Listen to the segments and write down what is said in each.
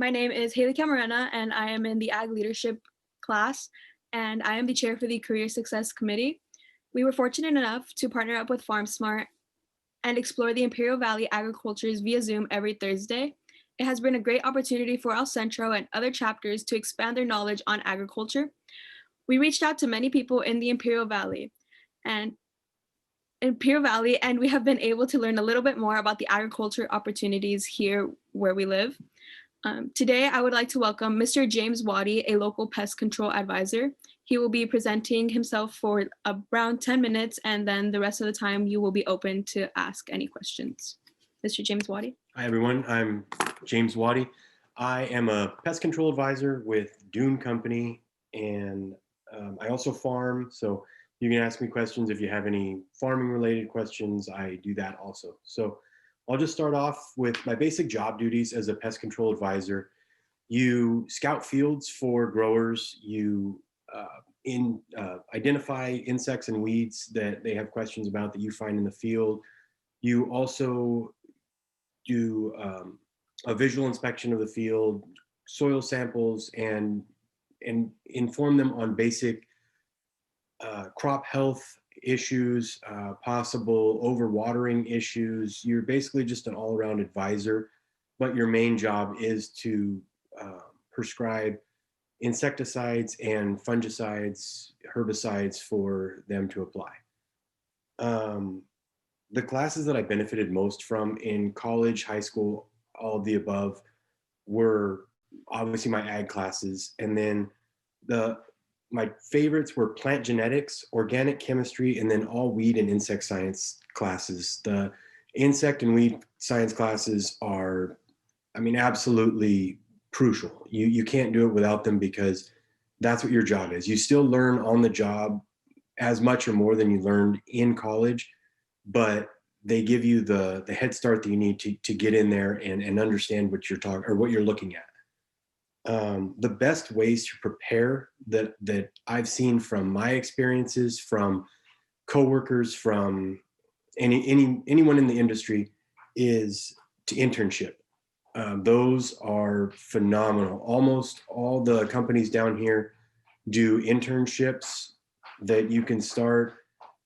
My name is Haley Camarena, and I am in the Ag Leadership class, and I am the chair for the Career Success Committee. We were fortunate enough to partner up with FarmSmart and explore the Imperial Valley agricultures via Zoom every Thursday. It has been a great opportunity for our Centro and other chapters to expand their knowledge on agriculture. We reached out to many people in the and Imperial Valley, and we have been able to learn a little bit more about the agriculture opportunities here where we live. Today, I would like to welcome Mr. James Watte, a local pest control advisor. He will be presenting himself for around 10 minutes, and then the rest of the time you will be open to ask any questions. Mr. James Watte. Hi, everyone. I'm James Watte. I am a pest control advisor with Dune Company, and I also farm. So you can ask me questions if you have any farming related questions. I do that also. So I'll just start off with my basic job duties as a pest control advisor. You scout fields for growers. You identify insects and weeds that they have questions about that you find in the field. You also do a visual inspection of the field, soil samples, and inform them on basic crop health issues, possible overwatering issues. You're basically just an all-around advisor, but your main job is to prescribe insecticides and fungicides, herbicides for them to apply. The classes that I benefited most from in college, high school, all of the above, were obviously my ag classes. And then my favorites were plant genetics, organic chemistry, and then all weed and insect science classes. The insect and weed science classes are, absolutely crucial. You can't do it without them because that's what your job is. You still learn on the job as much or more than you learned in college, but they give you the head start that you need to get in there and understand what you're talking or what you're looking at. The best ways to prepare that I've seen from my experiences, from coworkers, from anyone in the industry, is to internship. Those are phenomenal. Almost all the companies down here do internships that you can start,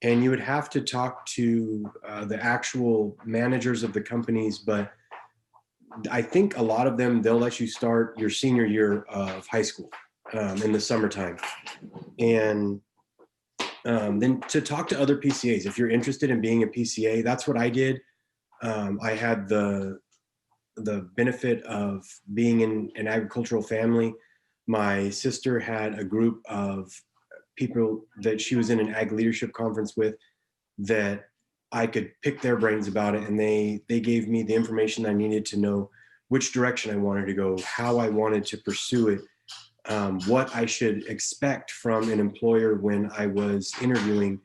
and you would have to talk to the actual managers of the companies, but I think a lot of them, they'll let you start your senior year of high school in the summertime. And then to talk to other PCAs. If you're interested in being a PCA, that's what I did. I had the benefit of being in an agricultural family. My sister had a group of people that she was in an ag leadership conference with that I could pick their brains about it, and they gave me the information I needed to know which direction I wanted to go, how I wanted to pursue it, what I should expect from an employer when I was interviewing,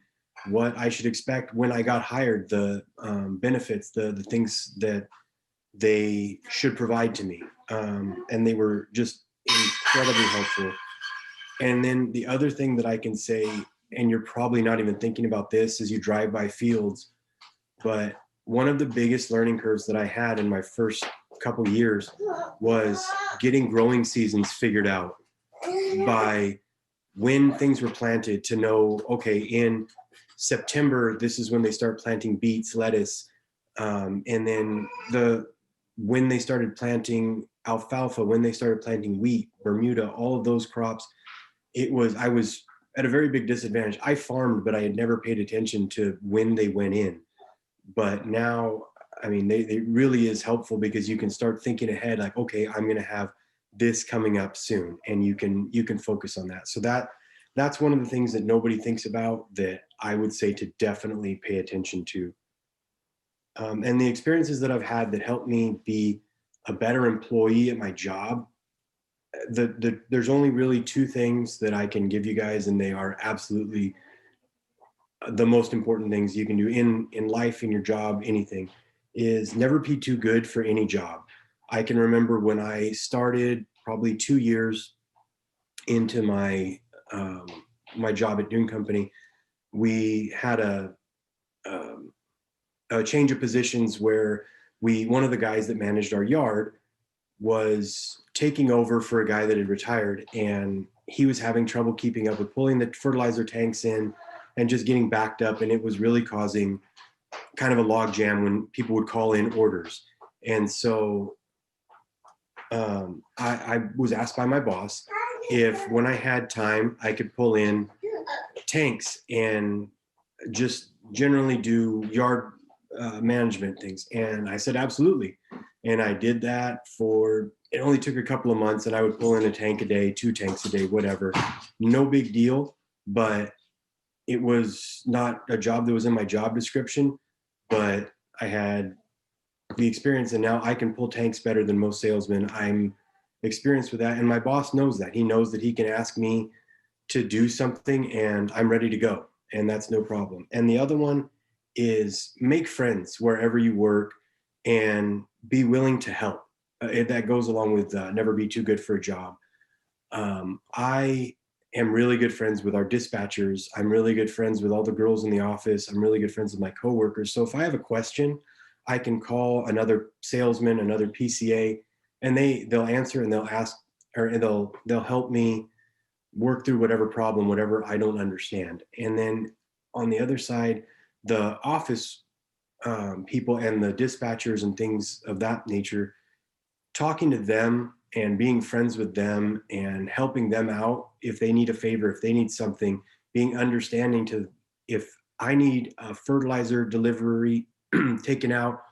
what I should expect when I got hired, the benefits, the things that they should provide to me. And they were just incredibly helpful. And then the other thing that I can say, and you're probably not even thinking about this as you drive by fields, but one of the biggest learning curves that I had in my first couple years was getting growing seasons figured out by when things were planted, to know, okay, in September, this is when they start planting beets, lettuce, and then when they started planting alfalfa, when they started planting wheat, Bermuda, all of those crops. I was at a very big disadvantage. I farmed, but I had never paid attention to when they went in. But now, they really is helpful because you can start thinking ahead, like, okay, I'm going to have this coming up soon, and you can focus on that. So that's one of the things that nobody thinks about that I would say to definitely pay attention to. And the experiences that I've had that helped me be a better employee at my job, there's only really two things that I can give you guys, and they are absolutely the most important things you can do in life, in your job, anything, is never be too good for any job. I can remember when I started, probably 2 years into my my job at Dune Company, we had a change of positions where one of the guys that managed our yard was taking over for a guy that had retired, and he was having trouble keeping up with pulling the fertilizer tanks in and just getting backed up. And it was really causing kind of a log jam when people would call in orders. And so I was asked by my boss if when I had time, I could pull in tanks and just generally do yard management things. And I said, absolutely. And I did that for, it only took a couple of months, and I would pull in a tank a day, 2 tanks a day, whatever. No big deal, but it was not a job that was in my job description, but I had the experience, and now I can pull tanks better than most salesmen. I'm experienced with that. And my boss knows that. He knows that he can ask me to do something and I'm ready to go. And that's no problem. And the other one is make friends wherever you work and be willing to help. That goes along with never be too good for a job. I am really good friends with our dispatchers. I'm really good friends with all the girls in the office. I'm really good friends with my coworkers. So if I have a question, I can call another salesman, another PCA, and they'll answer and they'll ask, or they'll help me work through whatever problem, whatever I don't understand. And then on the other side, the office people and the dispatchers and things of that nature, talking to them and being friends with them and helping them out if they need a favor, if they need something, being understanding to if I need a fertilizer delivery taken out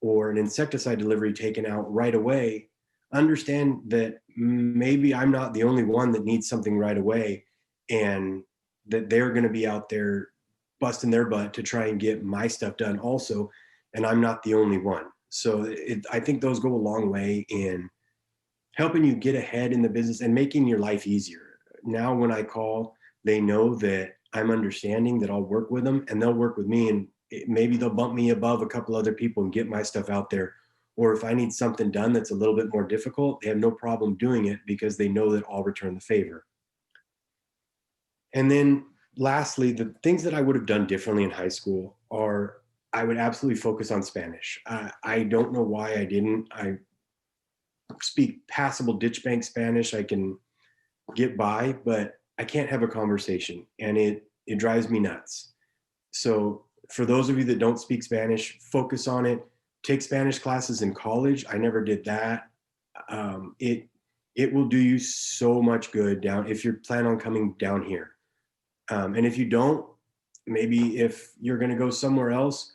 or an insecticide delivery taken out right away, understand that maybe I'm not the only one that needs something right away, and that they're going to be out there busting their butt to try and get my stuff done also, and I'm not the only one. So I think those go a long way in helping you get ahead in the business and making your life easier. Now when I call, they know that I'm understanding, that I'll work with them and they'll work with me, and maybe they'll bump me above a couple other people and get my stuff out there. Or if I need something done that's a little bit more difficult, they have no problem doing it because they know that I'll return the favor. And then lastly, the things that I would have done differently in high school are I would absolutely focus on Spanish. I don't know why I didn't. I speak passable ditch bank Spanish. I can get by, but I can't have a conversation, and it drives me nuts. So for those of you that don't speak Spanish, focus on it. Take Spanish classes in college. I never did that. It will do you so much good down if you plan on coming down here. And if you don't, maybe if you're going to go somewhere else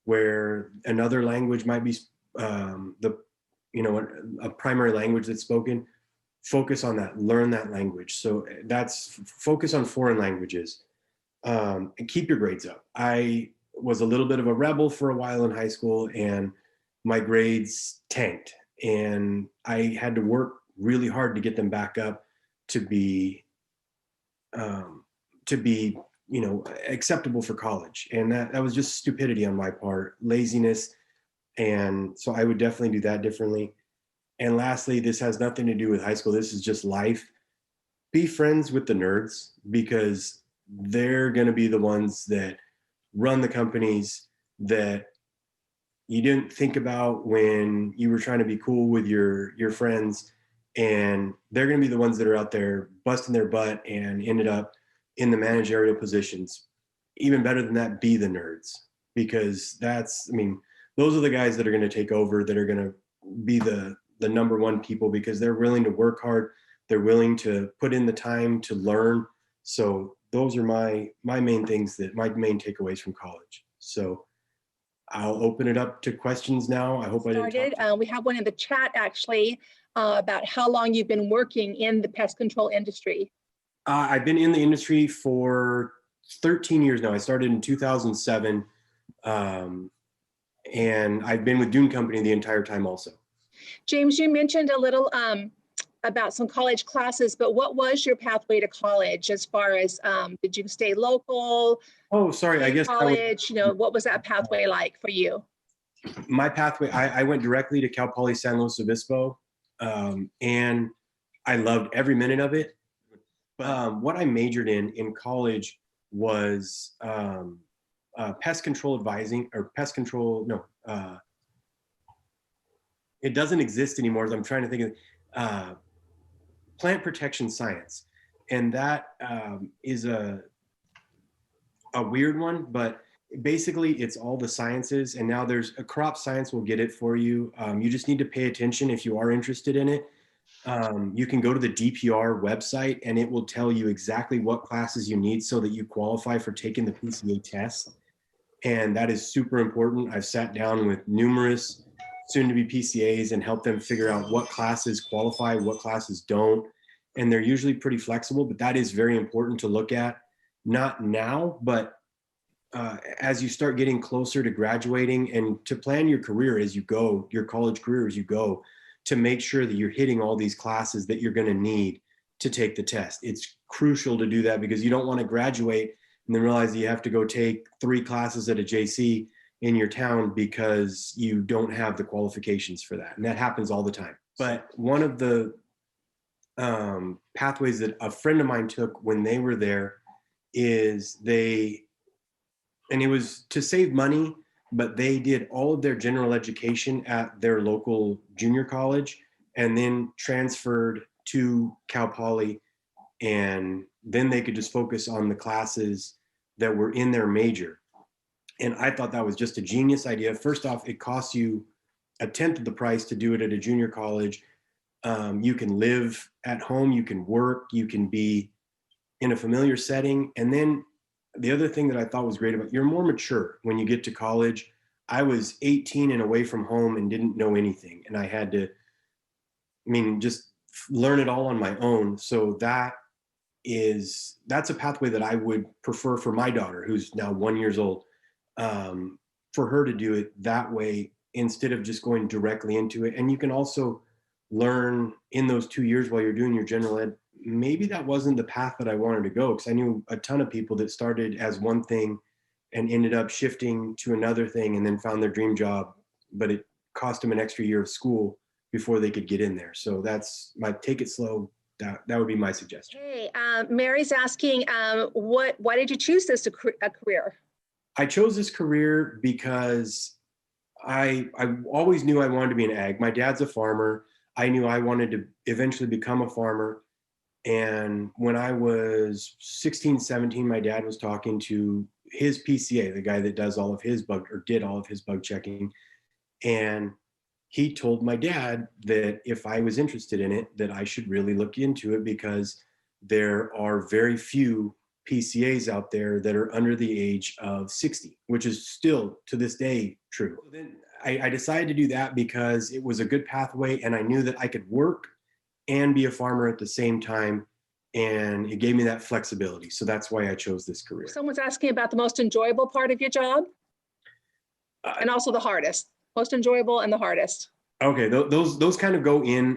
where another language might be a primary language that's spoken, focus on that, learn that language. So that's focus on foreign languages, and keep your grades up. I was a little bit of a rebel for a while in high school, and my grades tanked, and I had to work really hard to get them back up to be acceptable for college. And that was just stupidity on my part, laziness. And so I would definitely do that differently. And lastly, this has nothing to do with high school. This is just life. Be friends with the nerds, because they're going to be the ones that run the companies that you didn't think about when you were trying to be cool with your friends. And they're going to be the ones that are out there busting their butt and ended up in the managerial positions. Even better than that, be the nerds, because those are the guys that are going to take over, that are going to be the number one people, because they're willing to work hard. They're willing to put in the time to learn. So those are my main things, that my main takeaways from college. So I'll open it up to questions now. I hope I didn't talk We have one in the chat actually about how long you've been working in the pest control industry. I've been in the industry for 13 years now. I started in 2007, and I've been with Dune Company the entire time also. James, you mentioned a little about some college classes, but what was your pathway to college as far as, did you stay local? Oh, sorry, I guess college, what was that pathway like for you? My pathway, I went directly to Cal Poly San Luis Obispo, and I loved every minute of it. What I majored in college was pest control advising, or pest control, it doesn't exist anymore. I'm trying to think of plant protection science, and that is a weird one, but basically it's all the sciences. And now there's a crop science will get it for you. You just need to pay attention if you are interested in it. You can go to the DPR website and it will tell you exactly what classes you need so that you qualify for taking the PCA test. And that is super important. I've sat down with numerous soon-to-be PCAs and helped them figure out what classes qualify, what classes don't. And they're usually pretty flexible, but that is very important to look at. Not now, but as you start getting closer to graduating, and to plan your career as you go, your college career as you go, to make sure that you're hitting all these classes that you're going to need to take the test. It's crucial to do that because you don't want to graduate and then realize that you have to go take 3 classes at a JC in your town because you don't have the qualifications for that. And that happens all the time. But one of the pathways that a friend of mine took when they were there is and it was to save money, but they did all of their general education at their local junior college and then transferred to Cal Poly, and then they could just focus on the classes that were in their major. And I thought that was just a genius idea. First off, it costs you 1/10 of the price to do it at a junior college. You can live at home, you can work, you can be in a familiar setting. And then the other thing that I thought was great about, you're more mature when you get to college. I was 18 and away from home and didn't know anything. And I had to, just learn it all on my own. So that's a pathway that I would prefer for my daughter, who's now 1 year old, for her to do it that way instead of just going directly into it. And you can also learn in those 2 years while you're doing your general ed, maybe that wasn't the path that I wanted to go, because I knew a ton of people that started as one thing and ended up shifting to another thing and then found their dream job, but it cost them an extra year of school before they could get in there. So that's my take it slow. That would be my suggestion. Hey, Mary's asking, why did you choose this a career? I chose this career because I always knew I wanted to be an ag. My dad's a farmer. I knew I wanted to eventually become a farmer. And when I was 16, 17, my dad was talking to his PCA, the guy that does all of his did all of his bug checking. And he told my dad that if I was interested in it, that I should really look into it because there are very few PCAs out there that are under the age of 60, which is still to this day true. Then I decided to do that because it was a good pathway and I knew that I could work and be a farmer at the same time. And it gave me that flexibility. So that's why I chose this career. Someone's asking about the most enjoyable part of your job and also the hardest. Most enjoyable and the hardest. Okay, those kind of go in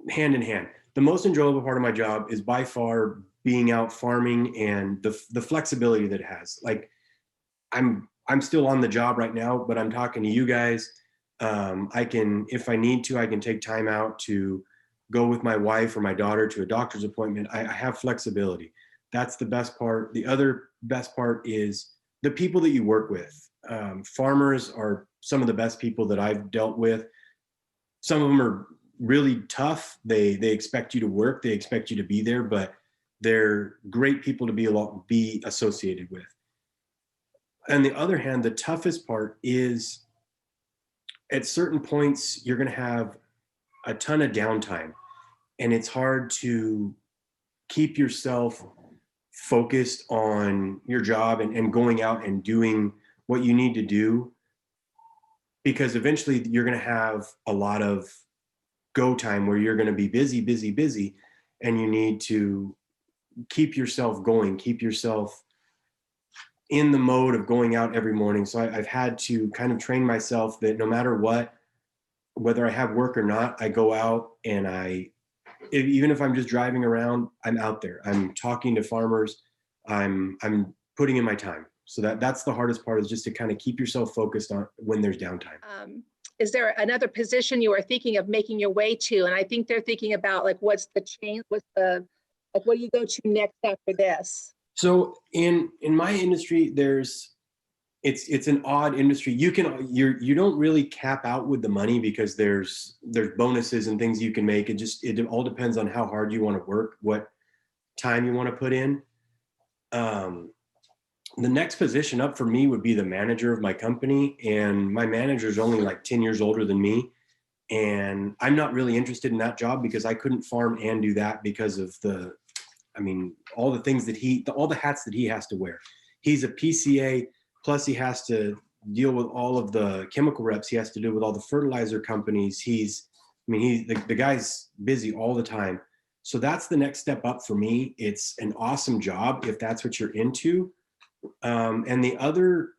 hand in hand. The most enjoyable part of my job is by far being out farming and the flexibility that it has. Like I'm still on the job right now, but I'm talking to you guys. I can, if I need to, I can take time out to go with my wife or my daughter to a doctor's appointment. I have flexibility. That's the best part. The other best part is the people that you work with. Farmers are some of the best people that I've dealt with. Some of them are really tough. They expect you to work. They expect you to be there, but they're great people to be associated with. On the other hand, the toughest part is at certain points, you're going to have a ton of downtime. And it's hard to keep yourself focused on your job and going out and doing what you need to do, because eventually you're going to have a lot of go time where you're going to be busy, and you need to keep yourself going, keep yourself in the mode of going out every morning. So I've had to kind of train myself that no matter what, whether I have work or not, I go out and even if I'm just driving around, I'm out there. I'm talking to farmers. I'm putting in my time. So that's the hardest part, is just to kind of keep yourself focused on when there's downtime. Is there another position you are thinking of making your way to? And I think they're thinking about like, what's the change? What do you go to next after this? So in my industry, there's it's an odd industry. You don't really cap out with the money because there's bonuses and things you can make. It all depends on how hard you want to work, what time you want to put in. The next position up for me would be the manager of my company, and my manager is only like 10 years older than me, and I'm not really interested in that job because I couldn't farm and do that because of all the things that all the hats that he has to wear. He's a PCA, plus he has to deal with all of the chemical reps. He has to deal with all the fertilizer companies. The guy's busy all the time. So that's the next step up for me. It's an awesome job if that's what you're into. And the other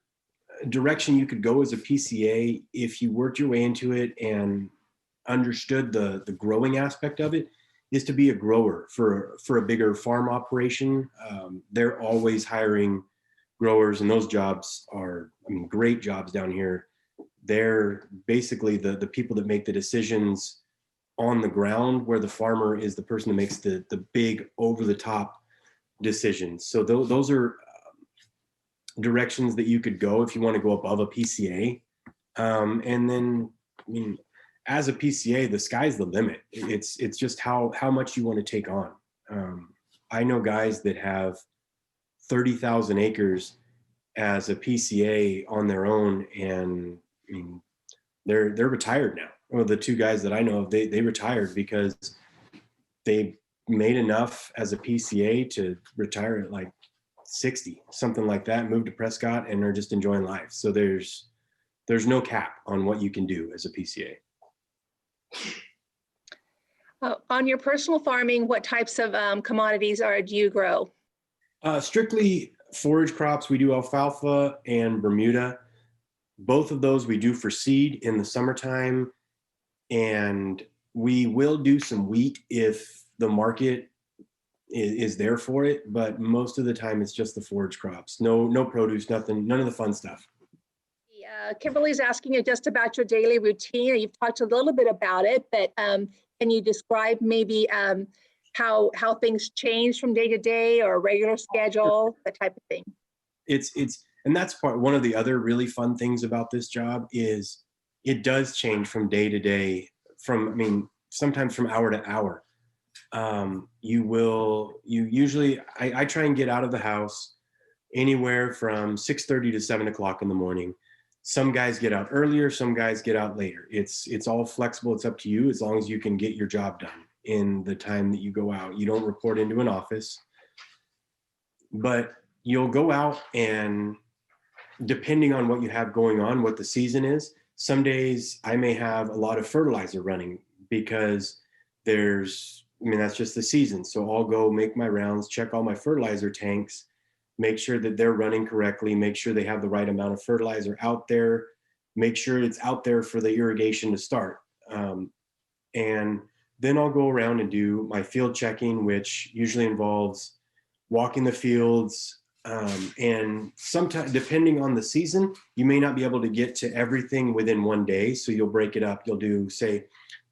direction you could go as a PCA, if you worked your way into it and understood the growing aspect of it, is to be a grower for a bigger farm operation. They're always hiring growers, and those jobs are, great jobs down here. They're basically the people that make the decisions on the ground, where the farmer is the person that makes the big over the top decisions. So those are directions that you could go if you want to go above a PCA. And then, as a PCA, the sky's the limit. It's just how much you want to take on. I know guys that have 30,000 acres as a PCA on their own, and they're retired now. Well, the two guys that I know of, they retired because they made enough as a PCA to retire at like 60, something like that, moved to Prescott, and are just enjoying life. So there's no cap on what you can do as a PCA. On your personal farming, what types of commodities do you grow? Strictly forage crops. We do alfalfa and Bermuda. Both of those we do for seed in the summertime, and we will do some wheat if the market is there for it, but most of the time it's just the forage crops. No produce, nothing, none of the fun stuff. Kimberly's asking you just about your daily routine. You've talked a little bit about it, but can you describe maybe how things change from day to day, or a regular schedule, that type of thing? And that's one of the other really fun things about this job is it does change from day to day, sometimes from hour to hour. I try and get out of the house anywhere from 6:30 to 7 o'clock in the morning. Some guys get out earlier, some guys get out later. It's all flexible. It's up to you, as long as you can get your job done in the time that you go out. You don't report into an office, but you'll go out, and depending on what you have going on, what the season is, some days I may have a lot of fertilizer running because that's just the season. So I'll go make my rounds, check all my fertilizer tanks, make sure that they're running correctly, make sure they have the right amount of fertilizer out there, make sure it's out there for the irrigation to start. And then I'll go around and do my field checking, which usually involves walking the fields. And sometimes, depending on the season, you may not be able to get to everything within one day. So you'll break it up. You'll do, say,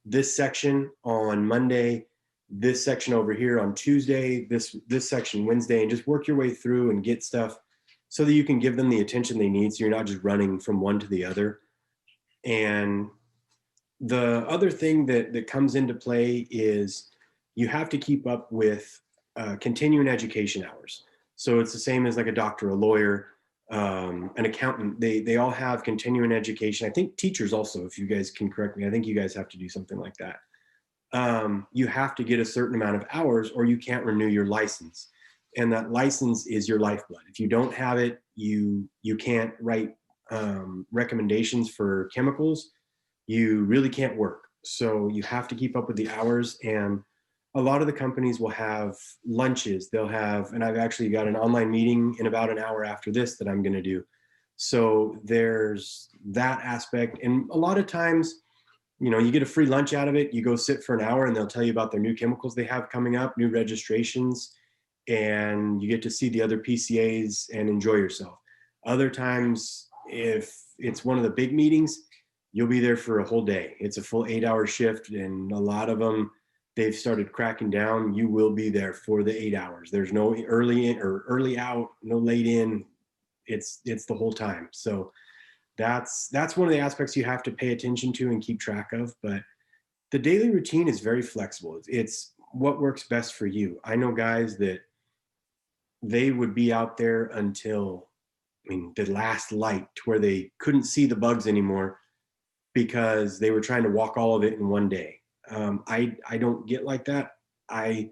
this section on Monday, this section over here on Tuesday, this section Wednesday, and just work your way through and get stuff so that you can give them the attention they need, so you're not just running from one to the other. And the other thing that comes into play is you have to keep up with continuing education hours. So it's the same as like a doctor, a lawyer, an accountant. They all have continuing education. I think teachers also, if you guys can correct me, I think you guys have to do something like that. You have to get a certain amount of hours or you can't renew your license. And that license is your lifeblood. If you don't have it, you can't write recommendations for chemicals. You really can't work. So you have to keep up with the hours. And a lot of the companies will have lunches. They'll have, and I've actually got an online meeting in about an hour after this that I'm going to do. So there's that aspect. And a lot of times, you get a free lunch out of it. You go sit for an hour and they'll tell you about their new chemicals they have coming up, new registrations, and you get to see the other PCAs and enjoy yourself. Other times, if it's one of the big meetings, you'll be there for a whole day. It's a full 8-hour shift, and a lot of them, they've started cracking down. You will be there for the 8 hours. There's no early in or early out, no late in. It's the whole time. So that's one of the aspects you have to pay attention to and keep track of. But the daily routine is very flexible. It's what works best for you. I know guys that they would be out there until, I mean, the last light, to where they couldn't see the bugs anymore because they were trying to walk all of it in one day. I don't get like that. I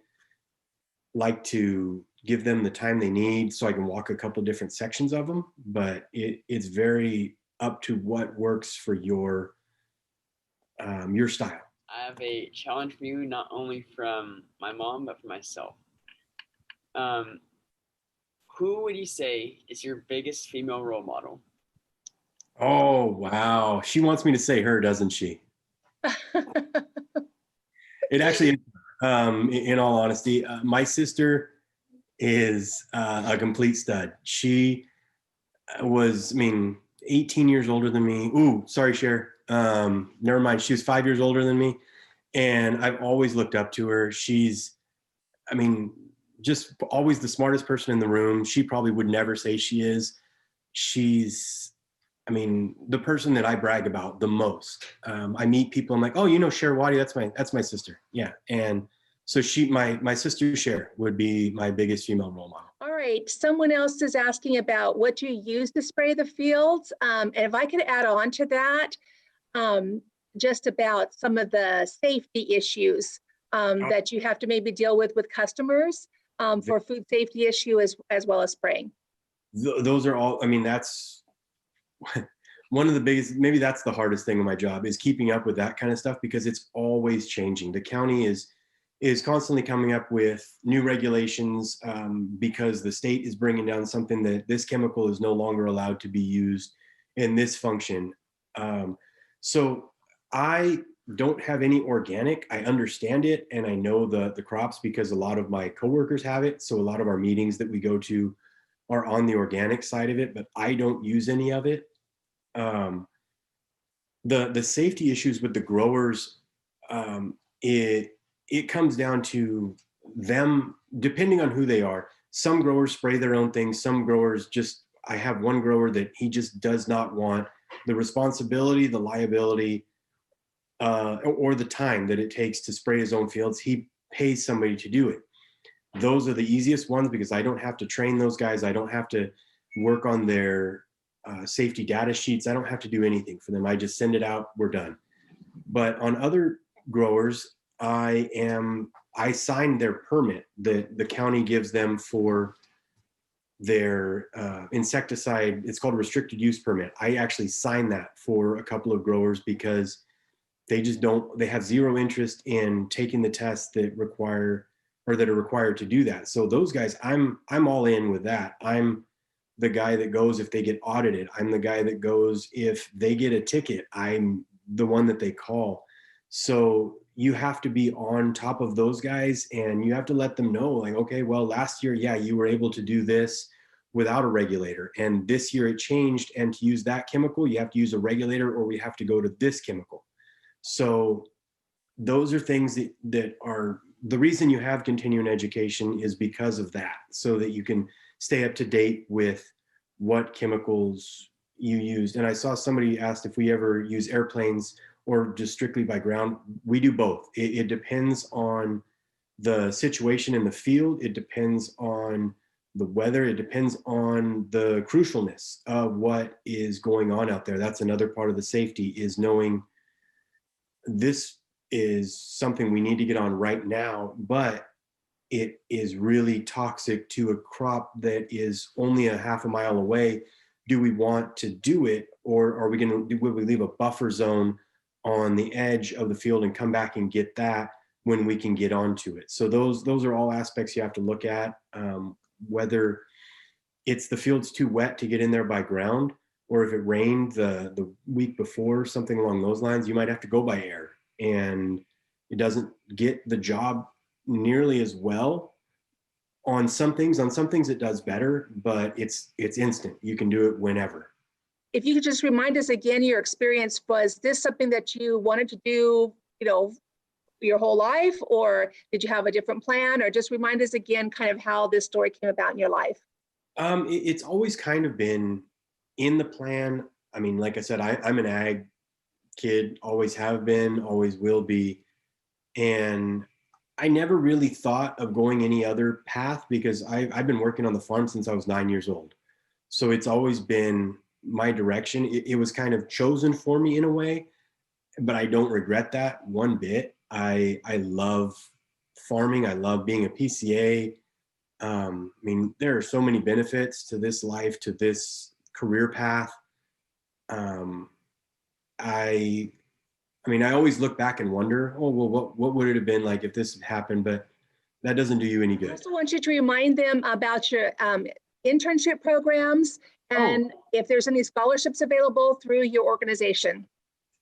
like to give them the time they need so I can walk a couple different sections of them, but it's very up to what works for your style. I have a challenge for you, not only from my mom, but for myself. Who would you say is your biggest female role model? Oh, wow. She wants me to say her, doesn't she? It actually is, in all honesty. My sister is a complete stud. She was, I mean, 18 years older than me. Ooh, sorry, Cher. Never mind. She was 5 years older than me. And I've always looked up to her. She's, I mean, just always the smartest person in the room. She probably would never say she is. She's, I mean, the person that I brag about the most. I meet people, I'm like, oh, you know, Cher Watte, that's my sister. Yeah. And so my sister Cher would be my biggest female role model. All right, someone else is asking about what you use to spray the fields. And if I could add on to that, just about some of the safety issues that you have to maybe deal with customers for food safety issue as well as spraying. Those are all, I mean, that's one of the biggest, maybe that's the hardest thing in my job, is keeping up with that kind of stuff, because it's always changing. The county is constantly coming up with new regulations because the state is bringing down something that this chemical is no longer allowed to be used in this function. So I don't have any organic. I understand it and I know the crops because a lot of my coworkers have it. So a lot of our meetings that we go to are on the organic side of it, but I don't use any of it. The safety issues with the growers, it comes down to them, depending on who they are. Some growers spray their own things. Some growers just, I have one grower that he just does not want the responsibility, the liability, or the time that it takes to spray his own fields. He pays somebody to do it. Those are the easiest ones because I don't have to train those guys. I don't have to work on their safety data sheets. I don't have to do anything for them. I just send it out, we're done. But on other growers, I sign their permit that the county gives them for their insecticide. It's called a restricted use permit. I actually sign that for a couple of growers because they just don't, they have zero interest in taking the tests that require, or that are required to do that. So those guys, I'm all in with that. I'm the guy that goes if they get audited. I'm the guy that goes if they get a ticket. I'm the one that they call. So you have to be on top of those guys and you have to let them know, like, okay, well, last year, yeah, you were able to do this without a regulator. And this year it changed. And to use that chemical, you have to use a regulator or we have to go to this chemical. So those are things that are the reason you have continuing education is because of that, so that you can stay up to date with what chemicals you used. And I saw somebody asked if we ever use airplanes or just strictly by ground. We do both. It depends on the situation in the field. It depends on the weather. It depends on the crucialness of what is going on out there. That's another part of the safety, is knowing this is something we need to get on right now, but it is really toxic to a crop that is only a half a mile away. Do we want to do it, or are we going to, will we leave a buffer zone on the edge of the field and come back and get that when we can get onto it? So those are all aspects you have to look at, whether it's the field's too wet to get in there by ground, or if it rained the week before, something along those lines, you might have to go by air, and it doesn't get the job nearly as well. On some things it does better, but it's instant. You can do it whenever. If you could just remind us again, your experience, was this something that you wanted to do, your whole life, or did you have a different plan? Or just remind us again kind of how this story came about in your life. It's always kind of been in the plan. I mean, like I said, I'm an ag kid, always have been, always will be. And I never really thought of going any other path because I've been working on the farm since I was 9 years old. So it's always been my direction. It was kind of chosen for me in a way, but I don't regret that one bit. I love farming. I love being a PCA. I mean, there are so many benefits to this life, to this career path. Um, I, I mean, I always look back and wonder, oh, well, what would it have been like if this had happened? But that doesn't do you any I good. also want you to remind them about your internship programs and if there's any scholarships available through your organization.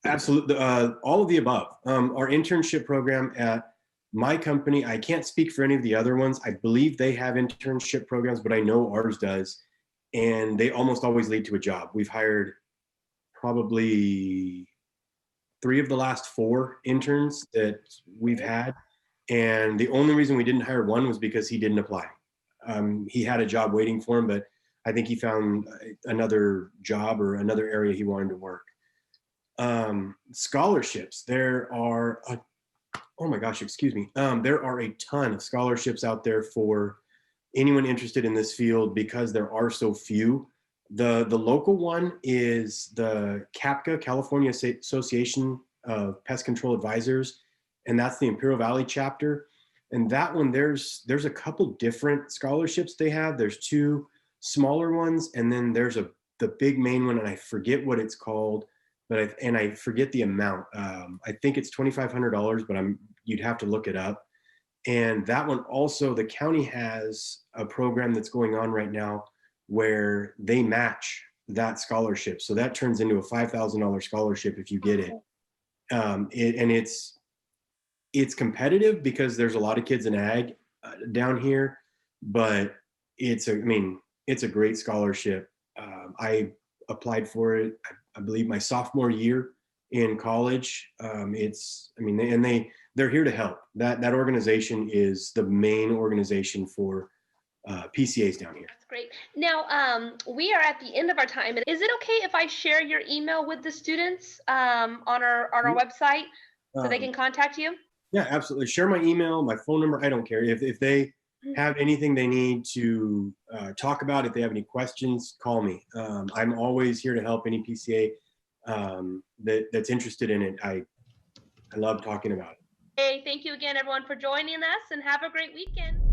Absolutely. All of the above. Our internship program at my company, I can't speak for any of the other ones. I believe they have internship programs, but I know ours does. And they almost always lead to a job. We've hired probably 3 of the last 4 interns that we've had. And the only reason we didn't hire one was because he didn't apply. He had a job waiting for him, but I think he found another job or another area he wanted to work. Scholarships, there are oh my gosh, excuse me, there are a ton of scholarships out there for anyone interested in this field because there are so few. The local one is the CAPCA, California Association of Pest Control Advisors, and that's the Imperial Valley chapter. And that one, there's a couple different scholarships they have. There's 2 smaller ones, and then there's the big main one, and I forget what it's called, but I forget the amount. I think it's $2,500, but you'd have to look it up. And that one also, the county has a program that's going on right now where they match that scholarship. So that turns into a $5,000 scholarship if you get it. And it's competitive because there's a lot of kids in ag down here, but it's a great scholarship. I applied for it, I believe my sophomore year in college. They're here to help. That organization is the main organization for PCAs down here. That's great. Now, we are at the end of our time. Is it okay if I share your email with the students on our website so they can contact you? Yeah, absolutely. Share my email, my phone number. I don't care. If they have anything they need to talk about, if they have any questions, call me. I'm always here to help any PCA that's interested in it. I love talking about it. Hey, thank you again, everyone, for joining us, and have a great weekend.